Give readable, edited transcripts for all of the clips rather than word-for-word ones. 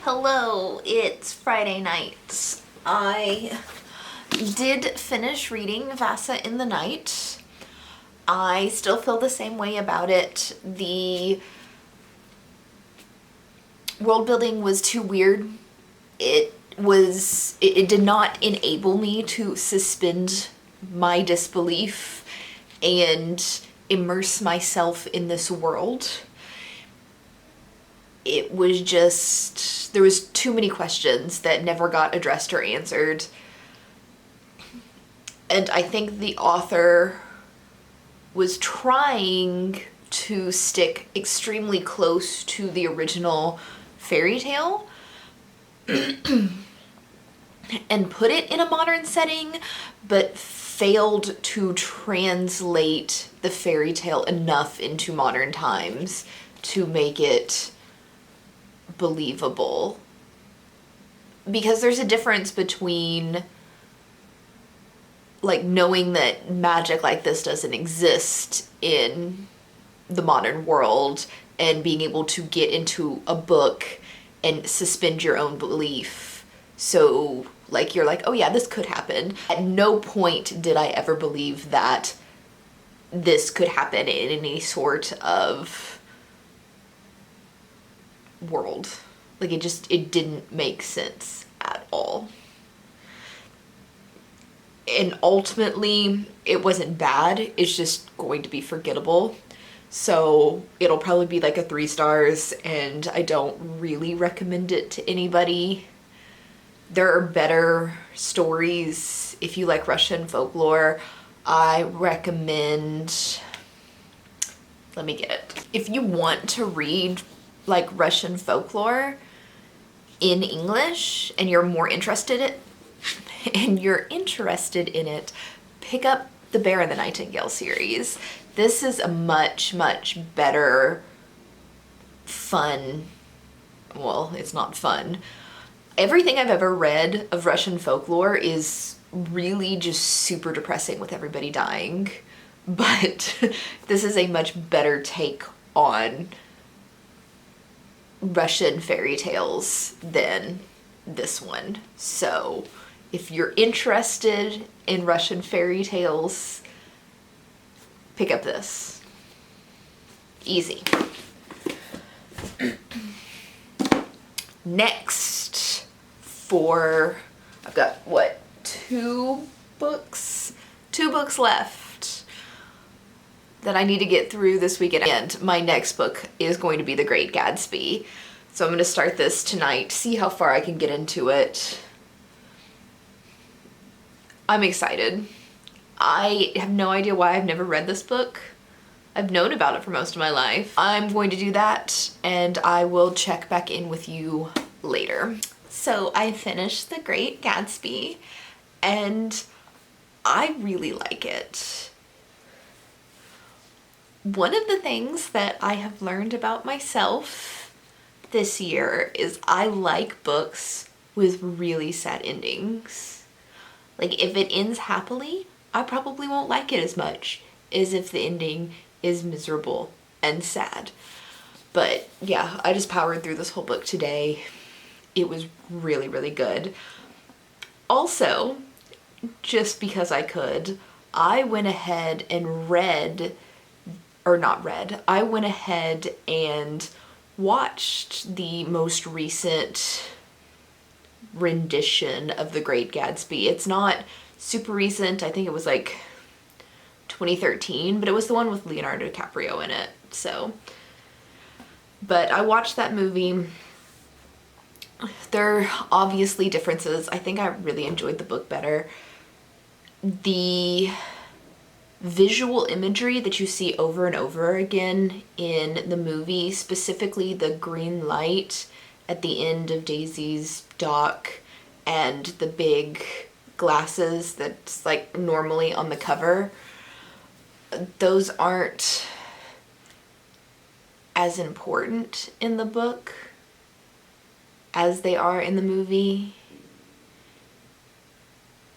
Hello, it's Friday night. I did finish reading Vasa in the Night. I still feel the same way about it. The world building was too weird. It did not enable me to suspend my disbelief and immerse myself in this world. It was just, there was too many questions that never got addressed or answered. And I think the author was trying to stick extremely close to the original fairy tale and put it in a modern setting, but failed to translate the fairy tale enough into modern times to make it believable. Because there's a difference between like knowing that magic like this doesn't exist in the modern world and being able to get into a book and suspend your own belief. So like you're like, oh yeah, this could happen. At no point did I ever believe that this could happen in any sort of world. Like it didn't make sense at all. And ultimately it wasn't bad, it's just going to be forgettable. So it'll probably be like a 3 stars, and I don't really recommend it to anybody. There are better stories. If you like Russian folklore, I recommend, let me get it. If you want to read like Russian folklore in English and you're more interested in it, pick up the Bear and the Nightingale series. This is a much better fun, well, it's not fun. Everything I've ever read of Russian folklore is really just super depressing with everybody dying, but this is a much better take on Russian fairy tales than this one. So if you're interested in Russian fairy tales, pick up this. Easy. Next, I've got what, 2 books? 2 books left that I need to get through this weekend. And my next book is going to be The Great Gatsby. So I'm going to start this tonight, see how far I can get into it. I'm excited. I have no idea why I've never read this book. I've known about it for most of my life. I'm going to do that, and I will check back in with you later. So I finished The Great Gatsby, and I really like it. One of the things that I have learned about myself this year is I like books with really sad endings. Like if it ends happily, I probably won't like it as much as if the ending is miserable and sad. But yeah, I just powered through this whole book today. It was really good. Also, just because I could, I went ahead and I went ahead and watched the most recent rendition of The Great Gatsby. It's not super recent. I think it was like 2013, but it was the one with Leonardo DiCaprio in it. So, but I watched that movie. There are obviously differences. I think I really enjoyed the book better. The visual imagery that you see over and over again in the movie, specifically the green light at the end of Daisy's dock and the big glasses that's like normally on the cover, those aren't as important in the book as they are in the movie.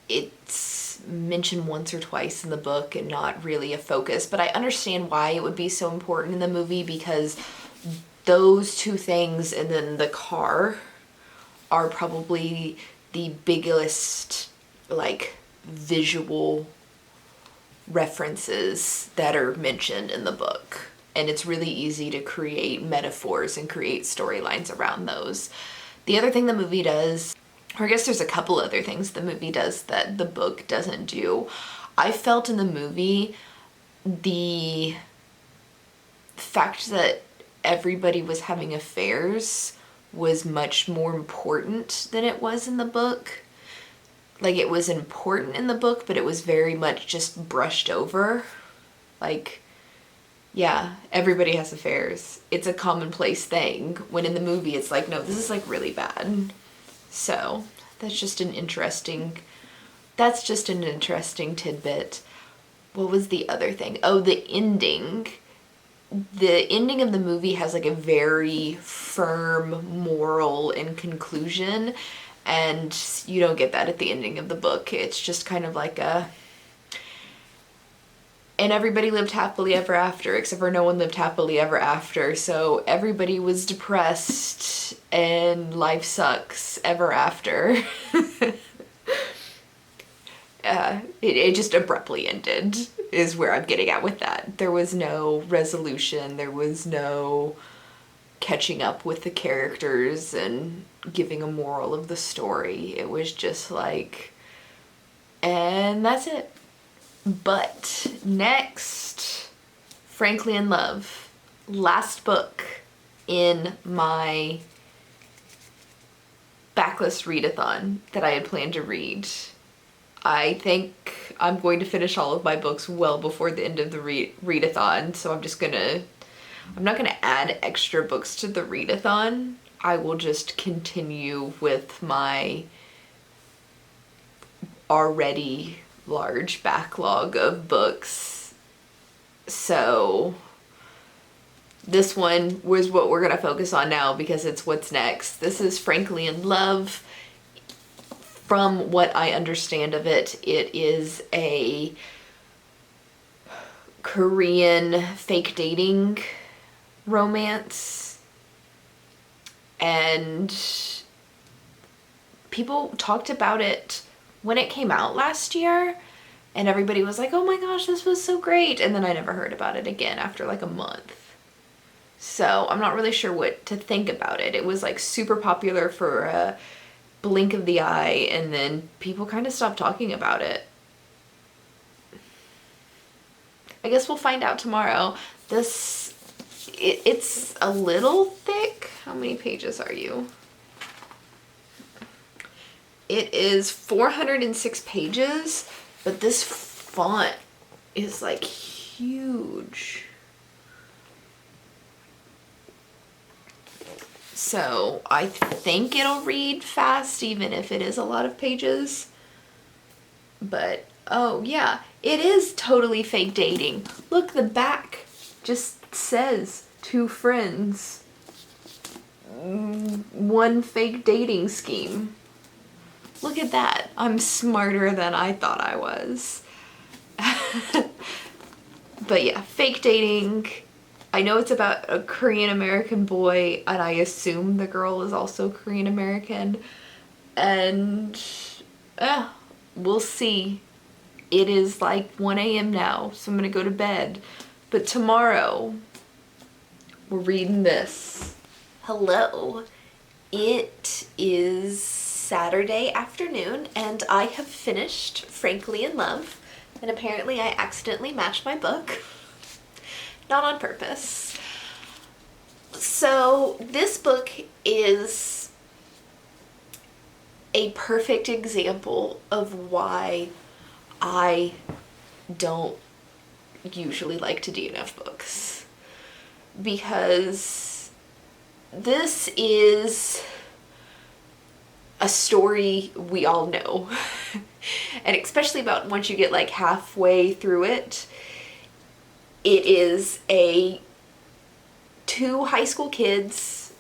It's mentioned once or twice in the book and not really a focus, but I understand why it would be so important in the movie, because those 2 things and then the car are probably the biggest, like, visual references that are mentioned in the book. And it's really easy to create metaphors and create storylines around those. The other thing the movie does, or I guess there's a couple other things the movie does that the book doesn't do. I felt in the movie the fact that everybody was having affairs was much more important than it was in the book. Like, it was important in the book, but it was very much just brushed over. Like, yeah, everybody has affairs. It's a commonplace thing. When in the movie, it's like, no, this is like really bad. So that's just an interesting tidbit. What was the other thing? Oh, the ending. The ending of the movie has like a very firm moral and conclusion, and you don't get that at the ending of the book. It's just kind of like a, and everybody lived happily ever after, except for no one lived happily ever after. So everybody was depressed and life sucks ever after. It just abruptly ended, is where I'm getting at with that. There was no resolution. There was no catching up with the characters and giving a moral of the story. It was just like, and that's it. But next, Frankly in Love. Last book in my Backlist readathon that I had planned to read. I think I'm going to finish all of my books well before the end of the readathon, so I'm not gonna add extra books to the readathon. I will just continue with my already large backlog of books. So this one was what we're gonna focus on now because it's what's next. This is Frankly in Love. From what I understand of it, it is a Korean fake dating romance. And people talked about it when it came out last year, and everybody was like, oh my gosh, this was so great. And then I never heard about it again after like a month. So I'm not really sure what to think about it. It was like super popular for a blink of the eye, and then people kind of stopped talking about it. I guess we'll find out tomorrow. It's a little thick. How many pages are you? It is 406 pages, but this font is like huge. So I think it'll read fast even if it is a lot of pages. But oh yeah, it is totally fake dating. Look, the back just says 2 friends. One fake dating scheme. Look at that. I'm smarter than I thought I was. But yeah, fake dating. I know it's about a Korean American boy, and I assume the girl is also Korean American. And we'll see. It is like 1 a.m. now, so I'm gonna go to bed. But tomorrow, we're reading this. Hello. It is Saturday afternoon, and I have finished Frankly in Love. And apparently I accidentally matched my book. Not on purpose. So this book is a perfect example of why I don't usually like to DNF books. Because this is a story we all know. And especially about once you get like halfway through it, it is two high school kids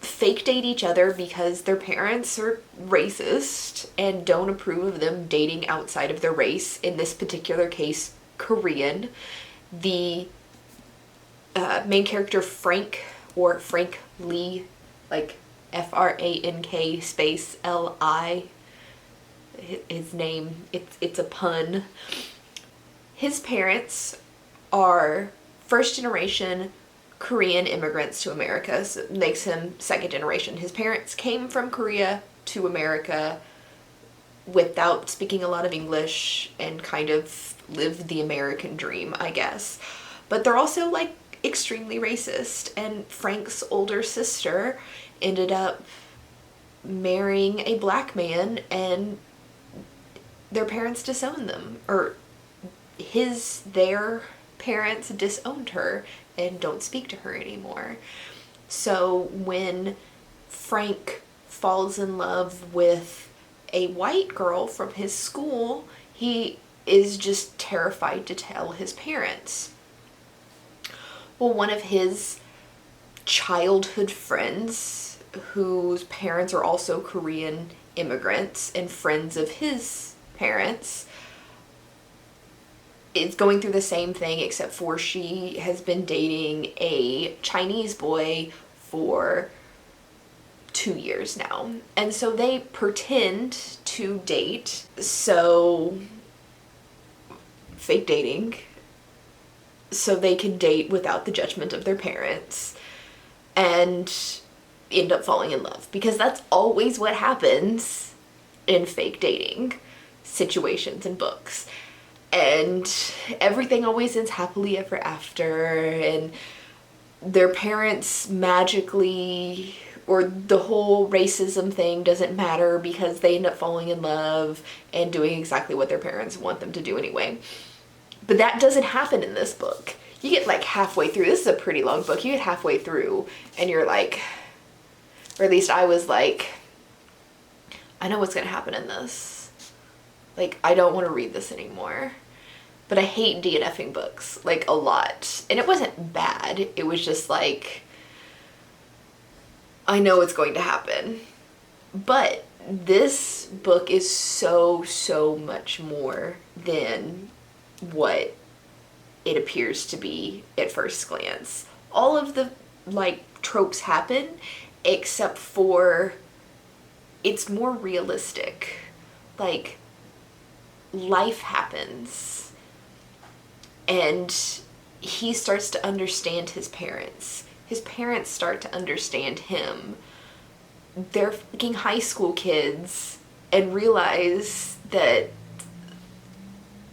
fake date each other because their parents are racist and don't approve of them dating outside of their race, in this particular case, Korean. The main character, Frank, or Frank Lee, like Frank space Li. His name, it's a pun. His parents are first generation Korean immigrants to America, so it makes him second generation. His parents came from Korea to America without speaking a lot of English and kind of lived the American dream, I guess. But they're also like extremely racist, and Frank's older sister ended up marrying a black man, and their parents disowned them, or their parents disowned her and don't speak to her anymore. So when Frank falls in love with a white girl from his school, he is just terrified to tell his parents. Well, one of his childhood friends, whose parents are also Korean immigrants and friends of his parents, is going through the same thing, except for she has been dating a Chinese boy for 2 years now. And so they pretend to date, so fake dating, so they can date without the judgment of their parents and end up falling in love, because that's always what happens in fake dating situations and books. And everything always ends happily ever after, and their parents magically, or the whole racism thing doesn't matter because they end up falling in love and doing exactly what their parents want them to do anyway. But that doesn't happen in this book. You get like halfway through, this is a pretty long book, you get halfway through and you're like, or at least I was like, I know what's gonna happen in this. Like, I don't want to read this anymore. But I hate DNFing books, like, a lot. And it wasn't bad. It was just like, I know it's going to happen. But this book is so, so much more than what it appears to be at first glance. All of the, like, tropes happen, except for it's more realistic. Like, life happens, and he starts to understand his parents. His parents start to understand him. They're fucking high school kids and realize that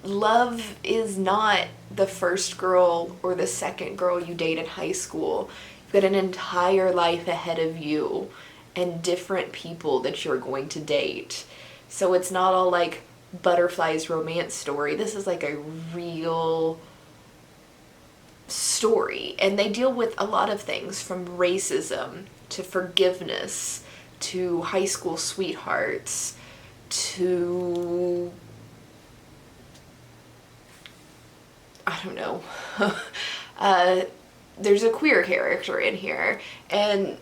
love is not the first girl or the second girl you date in high school. You've got an entire life ahead of you and different people that you're going to date. So it's not all like Butterfly's romance story. This is like a real story, and they deal with a lot of things, from racism to forgiveness to high school sweethearts to, I don't know, there's a queer character in here, and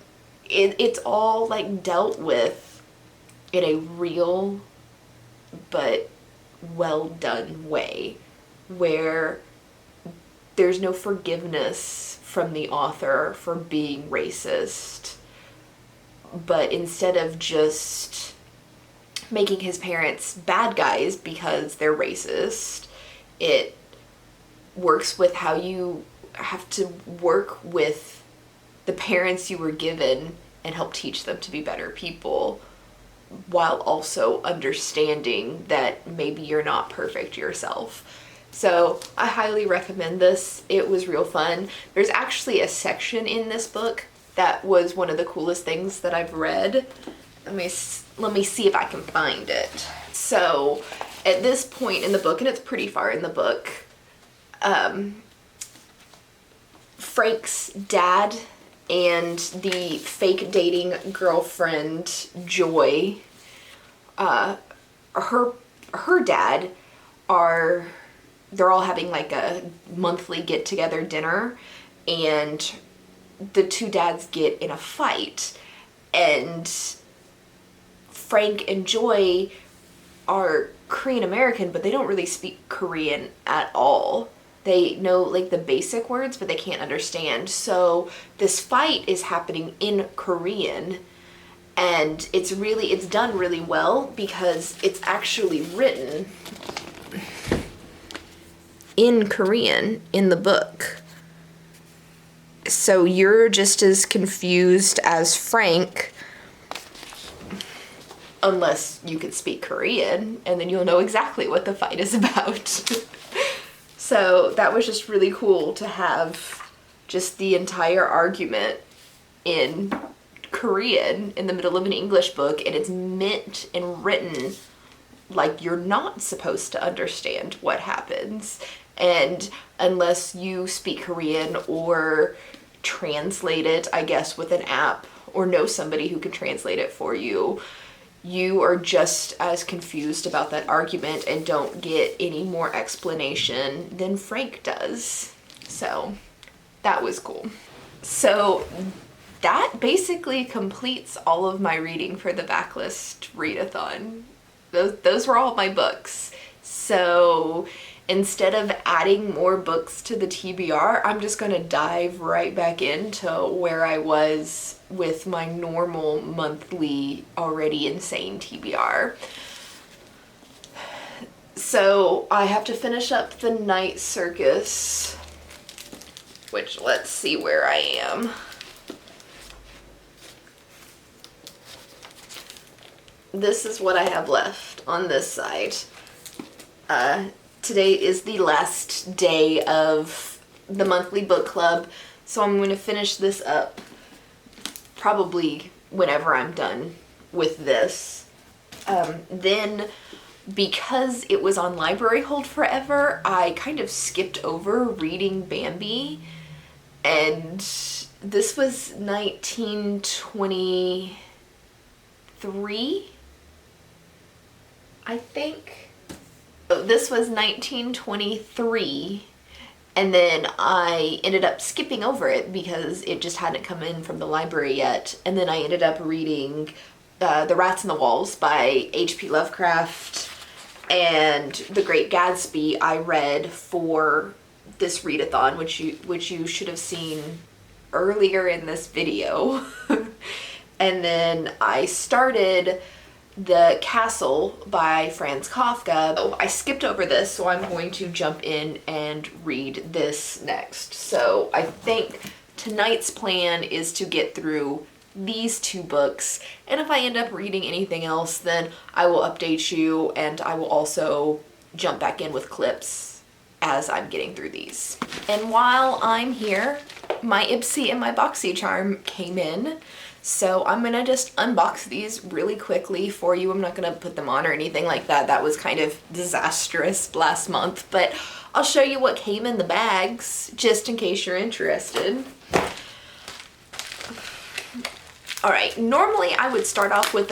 it's all like dealt with in a real but well done way, where there's no forgiveness from the author for being racist, but instead of just making his parents bad guys because they're racist, it works with how you have to work with the parents you were given and help teach them to be better people, while also understanding that maybe you're not perfect yourself. So I highly recommend this. It was real fun. There's actually a section in this book that was one of the coolest things that I've read. Let me see if I can find it. So at this point in the book, and it's pretty far in the book, Frank's dad and the fake dating girlfriend Joy, her dad, they're all having like a monthly get together dinner, and the two dads get in a fight, and Frank and Joy are Korean American, but they don't really speak Korean at all. They know like the basic words, but they can't understand. So this fight is happening in Korean, And it's done really well because it's actually written in Korean in the book. So you're just as confused as Frank, unless you could speak Korean, and then you'll know exactly what the fight is about. So that was just really cool to have just the entire argument in Korean in the middle of an English book, and it's meant and written like you're not supposed to understand what happens. And unless you speak Korean or translate it, I guess, with an app, or know somebody who can translate it for you, you are just as confused about that argument and don't get any more explanation than Frank does. So that was cool. So that basically completes all of my reading for the Backlist Readathon. Those were all my books. So instead of adding more books to the TBR, I'm just gonna dive right back into where I was with my normal monthly already insane TBR. So I have to finish up the Night Circus, which, let's see where I am. This is what I have left on this side. Today is the last day of the monthly book club, so I'm going to finish this up probably whenever I'm done with this. Then, because it was on library hold forever, I kind of skipped over reading Bambi, and this was 1923, I think. This was 1923, and then I ended up skipping over it because it just hadn't come in from the library yet, and then I ended up reading The Rats in the Walls by H.P. Lovecraft, and The Great Gatsby I read for this readathon, which you should have seen earlier in this video. And then I started The Castle by Franz Kafka. Oh, I skipped over this, so I'm going to jump in and read this next. So I think tonight's plan is to get through these two books, and if I end up reading anything else, then I will update you, and I will also jump back in with clips as I'm getting through these. And while I'm here, my IPSY and my Boxy charm came in. So I'm gonna just unbox these really quickly for you. I'm not gonna put them on or anything like that. That was kind of disastrous last month, but I'll show you what came in the bags just in case you're interested. All right, normally I would start off with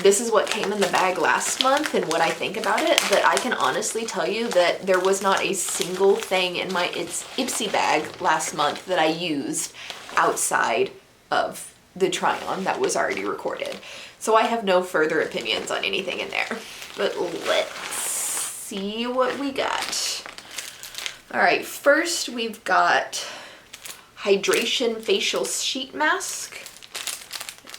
this is what came in the bag last month and what I think about it, but I can honestly tell you that there was not a single thing in my IPSY bag last month that I used outside of the try-on that was already recorded. So I have no further opinions on anything in there. But let's see what we got. All right, first we've got Hydration Facial Sheet Mask.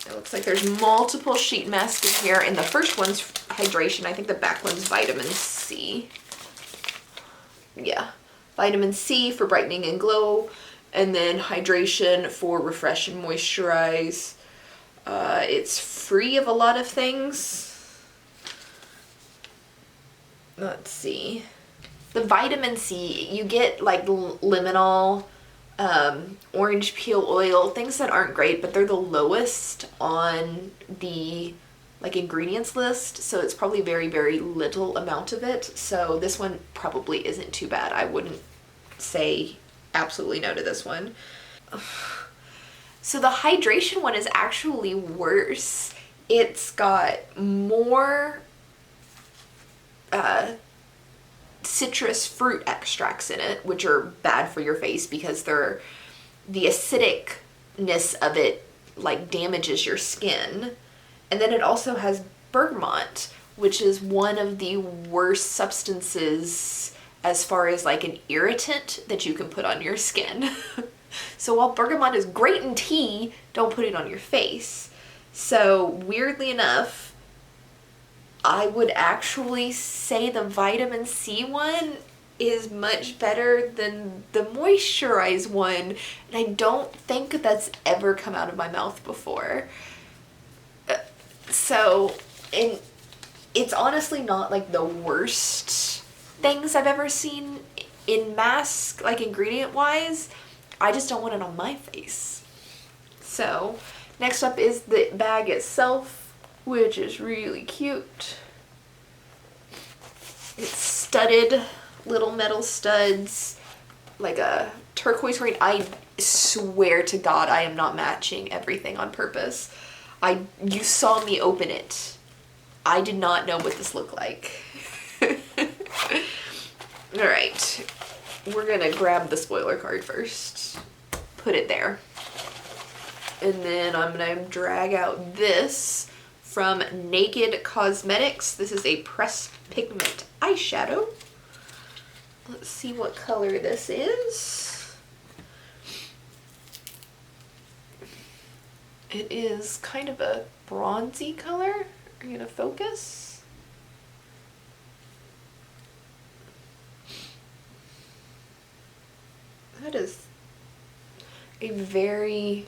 It looks like there's multiple sheet masks in here, and the first one's hydration. I think the back one's vitamin C. Yeah, vitamin C for brightening and glow. And then hydration for refresh and moisturize. It's free of a lot of things. Let's see. The vitamin C, you get like limonol, orange peel oil, things that aren't great, but they're the lowest on the like ingredients list. So it's probably very, very little amount of it. So this one probably isn't too bad. I wouldn't say absolutely no to this one. So the hydration one is actually worse. It's got more citrus fruit extracts in it, which are bad for your face because the acidicness of it like damages your skin. And then it also has bergamot, which is one of the worst substances as far as like an irritant that you can put on your skin. So while bergamot is great in tea, don't put it on your face. So weirdly enough, I would actually say the vitamin C one is much better than the moisturized one, and I don't think that's ever come out of my mouth before. So, and it's honestly not like the worst things I've ever seen in mask, like ingredient wise. I just don't want it on my face. So next up is the bag itself, which is really cute. It's studded, little metal studs, like a turquoise green. I swear to God I am not matching everything on purpose. You saw me open it. I did not know what this looked like. Alright, we're gonna grab the spoiler card first. Put it there. And then I'm gonna drag out this from Naked Cosmetics. This is a pressed pigment eyeshadow. Let's see what color this is. It is kind of a bronzy color. Are you gonna focus? That is a very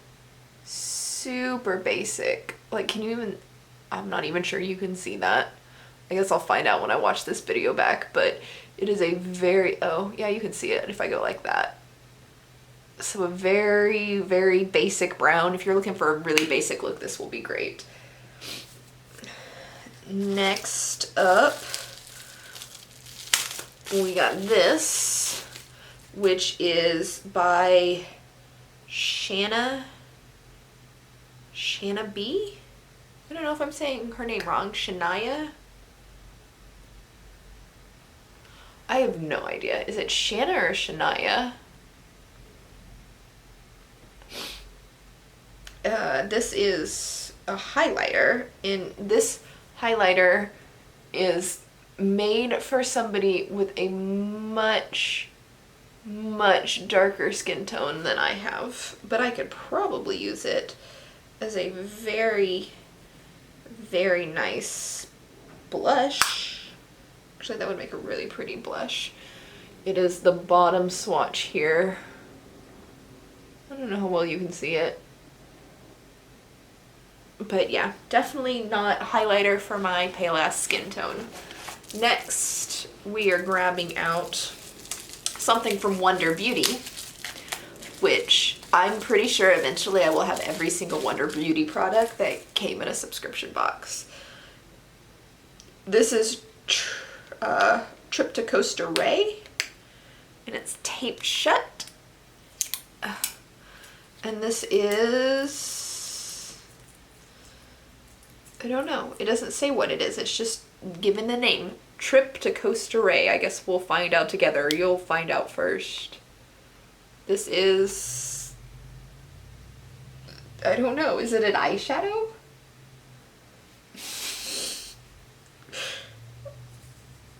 super basic, like, can you even, I'm not even sure you can see that. I guess I'll find out when I watch this video back, but it is a very, oh yeah, you can see it if I go like that. So a very, very basic brown. If you're looking for a really basic look, this will be great. Next up, we got this, which is by Shanna B? I don't know if I'm saying her name wrong. Shania? I have no idea. Is it Shanna or Shania? This is a highlighter, and this highlighter is made for somebody with a much darker skin tone than I have, but I could probably use it as a very nice blush. Actually, that would make a really pretty blush. It is the bottom swatch here. I don't know how well you can see it. But yeah, definitely not highlighter for my pale ass skin tone. Next, we are grabbing out something from Wonder Beauty, which I'm pretty sure eventually I will have every single Wonder Beauty product that came in a subscription box. This is Trip to Costa Ray, and it's taped shut. And this is, I don't know, it doesn't say what it is, it's just given the name, Trip to Costa Ray. I guess we'll find out together, you'll find out first. This is, I don't know, is it an eyeshadow?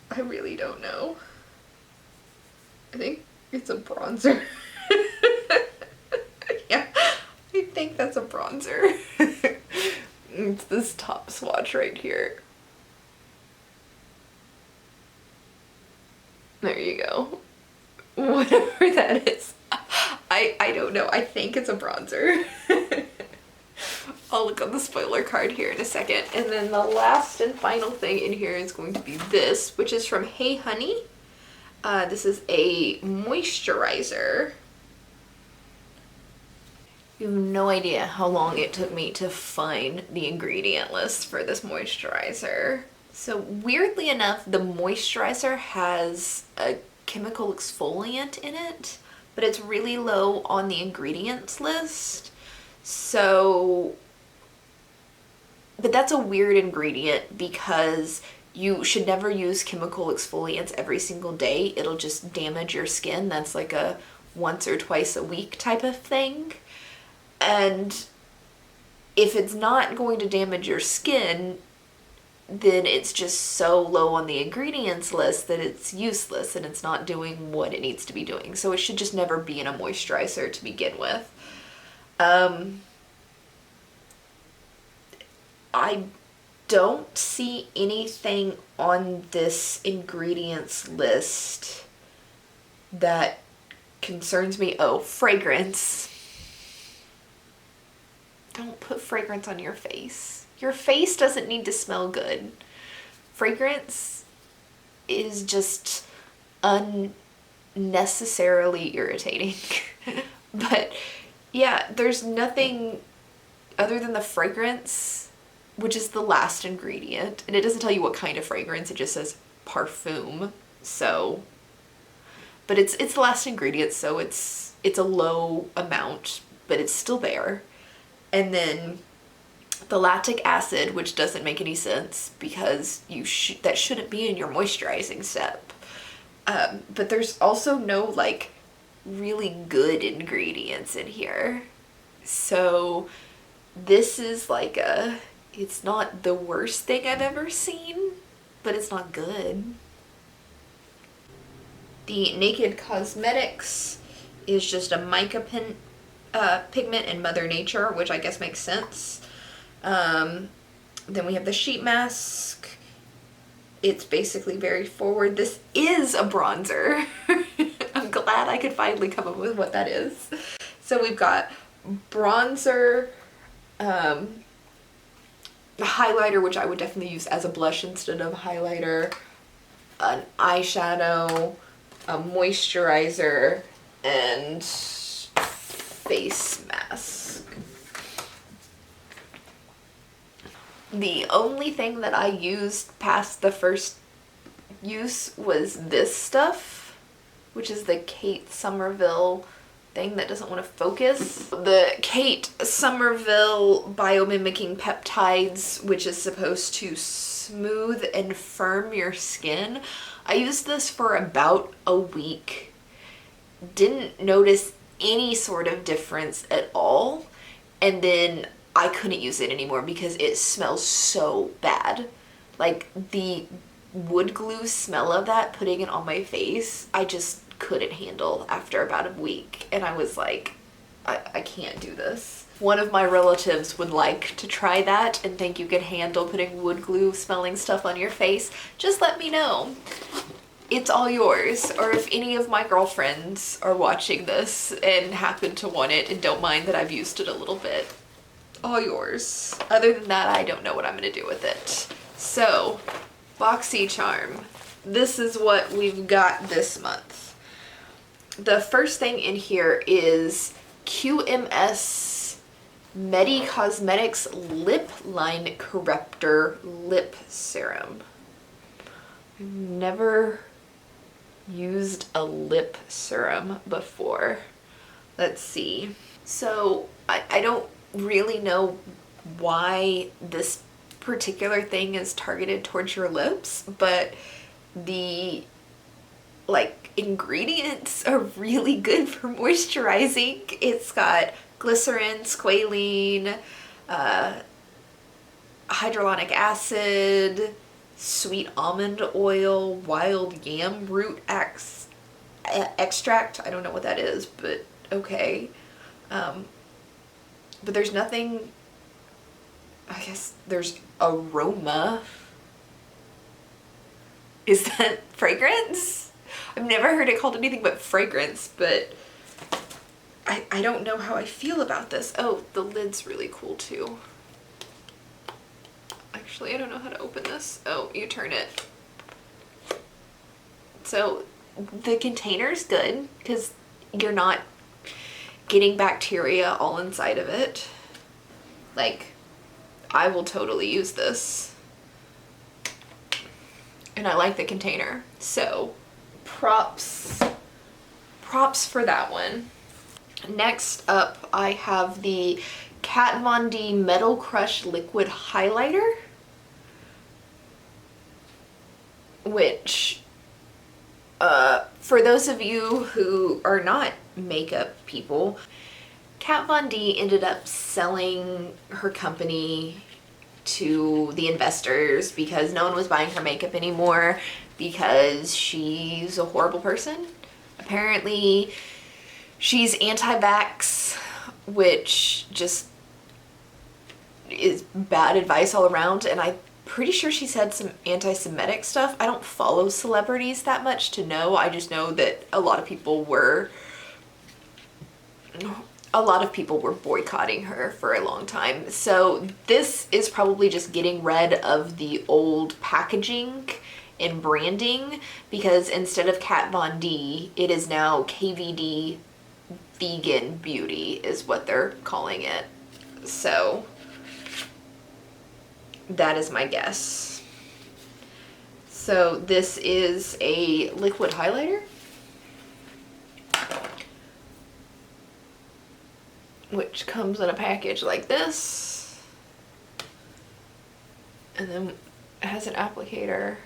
I really don't know. I think it's a bronzer. Yeah, I think that's a bronzer. It's this top swatch right here. There you go. Whatever that is. I don't know. I think it's a bronzer. I'll look on the spoiler card here in a second. And then the last and final thing in here is going to be this, which is from Hey Honey. This is a moisturizer. You have no idea how long it took me to find the ingredient list for this moisturizer. So weirdly enough, the moisturizer has a chemical exfoliant in it, but it's really low on the ingredients list. So, but that's a weird ingredient because you should never use chemical exfoliants every single day. It'll just damage your skin. That's like a once or twice a week type of thing. And if it's not going to damage your skin, then it's just so low on the ingredients list that it's useless and it's not doing what it needs to be doing. So it should just never be in a moisturizer to begin with. I don't see anything on this ingredients list that concerns me. Oh, fragrance. Don't put fragrance on your face. Your face doesn't need to smell good. Fragrance is just unnecessarily irritating. But yeah, there's nothing other than the fragrance, which is the last ingredient. And it doesn't tell you what kind of fragrance, it just says parfum. So, but it's the last ingredient, so it's a low amount, but it's still there. And then the lactic acid, which doesn't make any sense because that shouldn't be in your moisturizing step. But there's also no like really good ingredients in here. So this is like it's not the worst thing I've ever seen, but it's not good. The Naked Cosmetics is just a mica pigment in Mother Nature, which I guess makes sense. Then we have the sheet mask. It's basically very forward. This is a bronzer. I'm glad I could finally come up with what that is. So we've got bronzer, a highlighter, which I would definitely use as a blush instead of highlighter, an eyeshadow, a moisturizer, and face mask. The only thing that I used past the first use was this stuff, which is the Kate Somerville thing that doesn't want to focus. The Kate Somerville biomimicking peptides, which is supposed to smooth and firm your skin. I used this for about a week. Didn't notice any sort of difference at all. And then I couldn't use it anymore because it smells so bad. Like the wood glue smell of that, putting it on my face, I just couldn't handle after about a week. And I was like, I can't do this. One of my relatives would like to try that and think you can handle putting wood glue smelling stuff on your face. Just let me know. It's all yours. Or if any of my girlfriends are watching this and happen to want it and don't mind that I've used it a little bit, all yours. Other than that, I don't know what I'm gonna do with it. So, BoxyCharm. This is what we've got this month. The first thing in here is QMS Medi Cosmetics Lip Line Corrector Lip Serum. I've never used a lip serum before. Let's see. So I don't really know why this particular thing is targeted towards your lips, but the ingredients are really good for moisturizing. It's got glycerin, squalene, hyaluronic acid, sweet almond oil, wild yam root extract. I don't know what that is, but okay. But there's nothing, I guess there's aroma. Is that fragrance? I've never heard it called anything but fragrance, but I don't know how I feel about this. Oh, the lid's really cool too. Actually, I don't know how to open this. Oh, you turn it. So the container's good because you're not getting bacteria all inside of it. Like, I will totally use this. And I like the container. So props for that one. Next up, I have the Kat Von D Metal Crush Liquid Highlighter, which for those of you who are not makeup people, Kat Von D ended up selling her company to the investors because no one was buying her makeup anymore because she's a horrible person. Apparently she's anti-vax, which just is bad advice all around, and I'm pretty sure she said some anti-Semitic stuff. I don't follow celebrities that much to know. I just know that a lot of people were boycotting her for a long time. So this is probably just getting rid of the old packaging and branding, because instead of Kat Von D, it is now KVD Vegan Beauty is what they're calling it. So that is my guess. So this is a liquid highlighter, which comes in a package like this, and then it has an applicator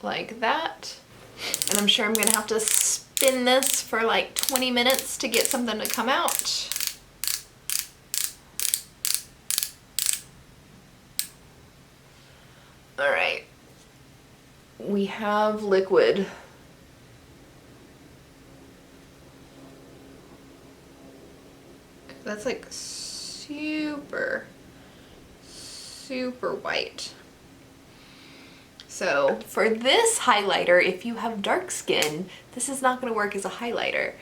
like that. And I'm sure I'm gonna have to spin this for like 20 minutes to get something to come out. All right, we have liquid. That's like super, super white. So for this highlighter, if you have dark skin, this is not going to work as a highlighter.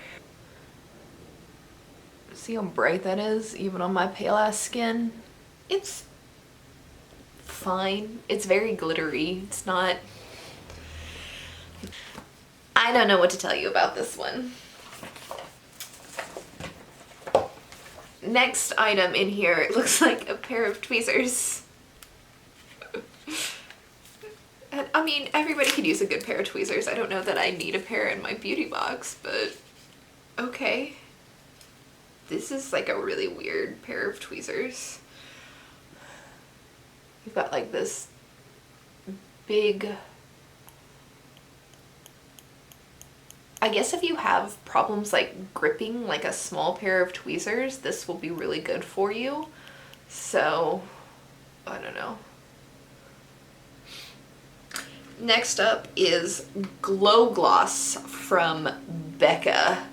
See how bright that is, even on my pale ass skin? It's fine. It's very glittery. It's not... I don't know what to tell you about this one. Next item in here, it looks like a pair of tweezers. And, I mean, everybody could use a good pair of tweezers. I don't know that I need a pair in my beauty box, but okay. This is like a really weird pair of tweezers. You've got like this big... I guess if you have problems like gripping like a small pair of tweezers, this will be really good for you. So, I don't know. Next up is Glow Gloss from Becca.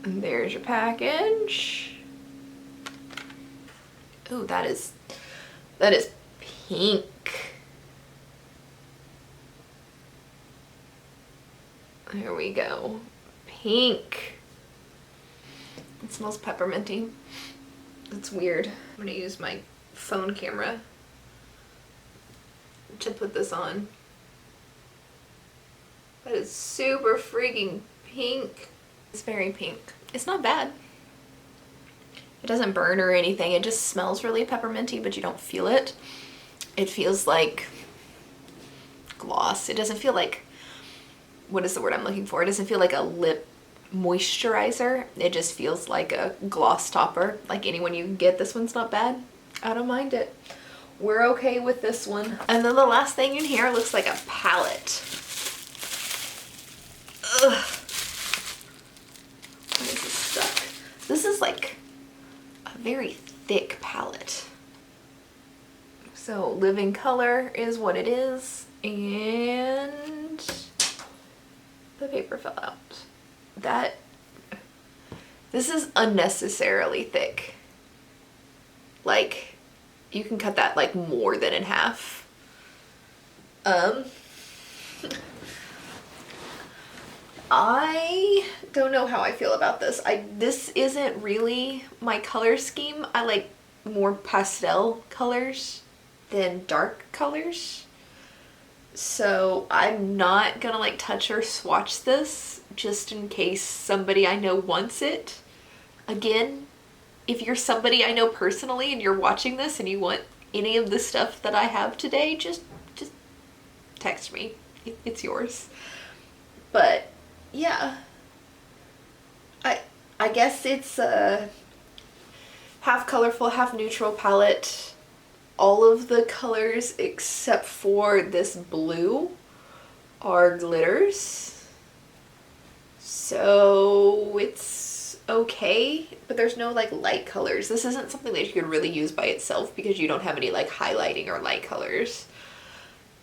And there's your package. Ooh, that is pink. There we go. Pink. It smells pepperminty. It's weird. I'm gonna use my phone camera to put this on. That is super freaking pink. It's very pink. It's not bad. It doesn't burn or anything. It just smells really pepperminty, but you don't feel it. It feels like gloss. It doesn't feel like, what is the word I'm looking for? It doesn't feel like a lip moisturizer. It just feels like a gloss topper. Like anyone you can get. This one's not bad. I don't mind it. We're okay with this one. And then the last thing in here looks like a palette. Ugh. Why is this stuck? This is like a very thick palette. So Living Color is what it is, and the paper fell out. This is unnecessarily thick. Like, you can cut that like more than in half. I don't know how I feel about this. This isn't really my color scheme. I like more pastel colors than dark colors. So I'm not gonna like touch or swatch this just in case somebody I know wants it. Again, if you're somebody I know personally and you're watching this and you want any of the stuff that I have today, just text me. It's yours. But yeah, I guess it's a half colorful, half neutral palette. All of the colors except for this blue are glitters. So it's okay, but there's no like light colors. This isn't something that you could really use by itself because you don't have any like highlighting or light colors.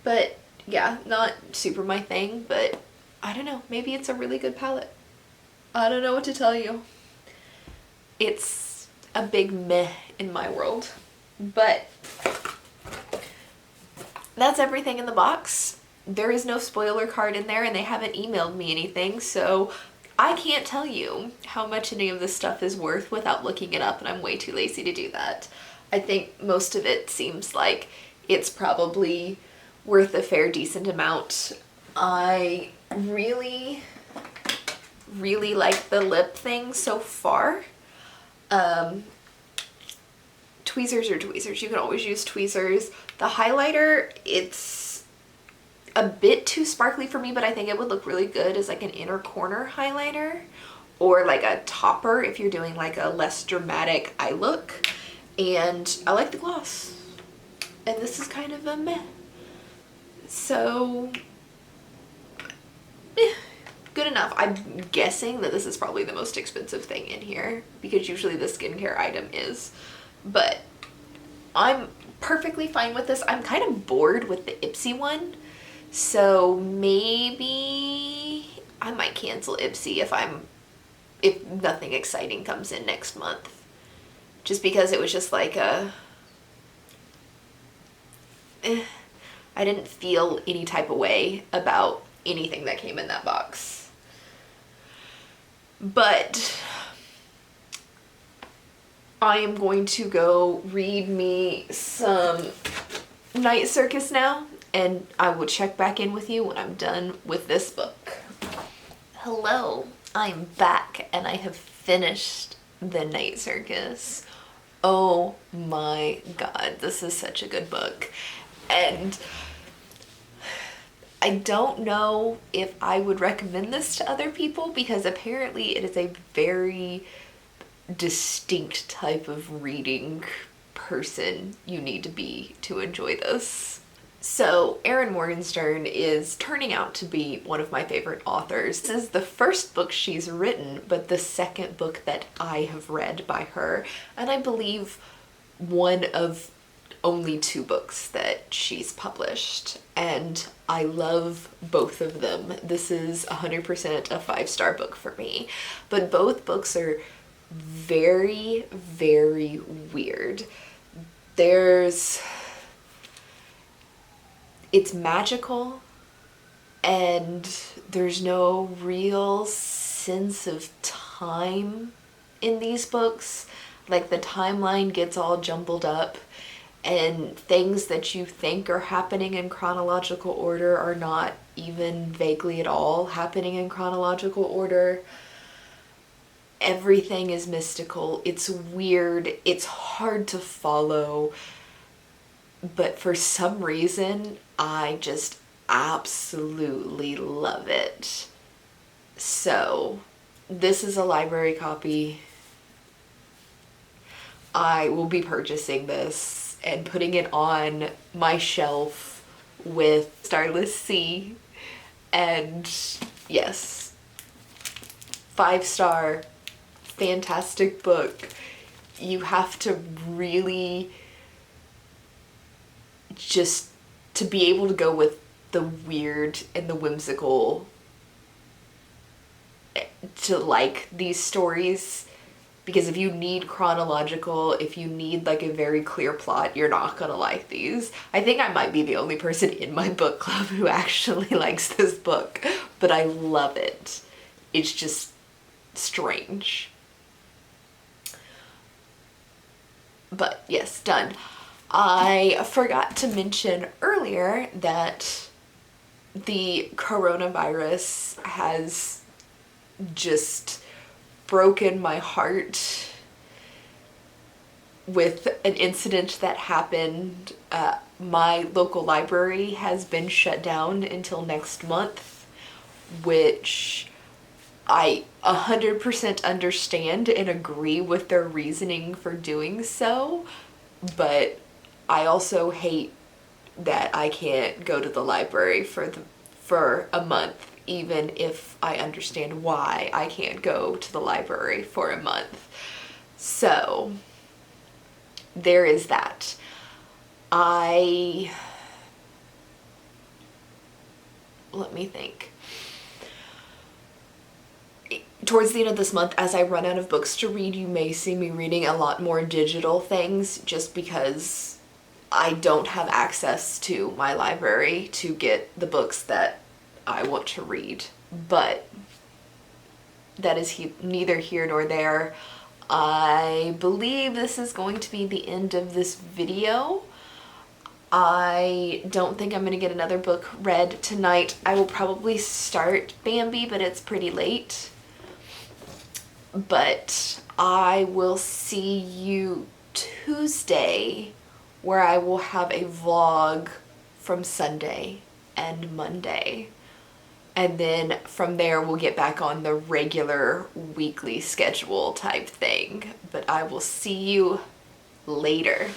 But yeah, not super my thing, but I don't know, maybe it's a really good palette. I don't know what to tell you. It's a big meh in my world. But that's everything in the box. There is no spoiler card in there, and they haven't emailed me anything, so I can't tell you how much any of this stuff is worth without looking it up, and I'm way too lazy to do that. I think most of it seems like it's probably worth a fair decent amount. I really, really like the lip thing so far. Tweezers are tweezers. You can always use tweezers. The highlighter, it's a bit too sparkly for me, but I think it would look really good as like an inner corner highlighter or like a topper if you're doing like a less dramatic eye look. And I like the gloss. And this is kind of a meh. So, good enough. I'm guessing that this is probably the most expensive thing in here because usually the skincare item is. But I'm perfectly fine with this. I'm kind of bored with the IPSY one. So maybe I might cancel IPSY if nothing exciting comes in next month. Just because it was just like I didn't feel any type of way about anything that came in that box. But I am going to go read me some Night Circus now, and I will check back in with you when I'm done with this book. Hello, I'm back, and I have finished the Night Circus. Oh my god, this is such a good book. And I don't know if I would recommend this to other people because apparently it is a very distinct type of reading person you need to be to enjoy this. So Erin Morgenstern is turning out to be one of my favorite authors. This is the first book she's written, but the second book that I have read by her, and I believe one of only 2 books that she's published, and I love both of them. This is 100% a 5-star book for me, but both books are very, very weird. It's magical, and there's no real sense of time in these books. Like the timeline gets all jumbled up, and things that you think are happening in chronological order are not even vaguely at all happening in chronological order. Everything is mystical. It's weird. It's hard to follow. But for some reason, I just absolutely love it. So, this is a library copy. I will be purchasing this and putting it on my shelf with Starless Sea. And yes, 5-star, fantastic book. You have to really just to be able to go with the weird and the whimsical to like these stories, because if you need chronological, if you need like a very clear plot, you're not gonna like these. I think I might be the only person in my book club who actually likes this book, but I love it. It's just strange. But yes, done. I forgot to mention earlier that the coronavirus has just broken my heart with an incident that happened. My local library has been shut down until next month, which I 100% understand and agree with their reasoning for doing so, but I also hate that I can't go to the library for a month, even if I understand why I can't go to the library for a month. So there is that. Let me think. towards the end of this month, as I run out of books to read, you may see me reading a lot more digital things just because I don't have access to my library to get the books that I want to read. But that is neither here nor there. I believe this is going to be the end of this video. I don't think I'm going to get another book read tonight. I will probably start Bambi, but it's pretty late. But I will see you Tuesday, where I will have a vlog from Sunday and Monday. And then from there, we'll get back on the regular weekly schedule type thing. But I will see you later.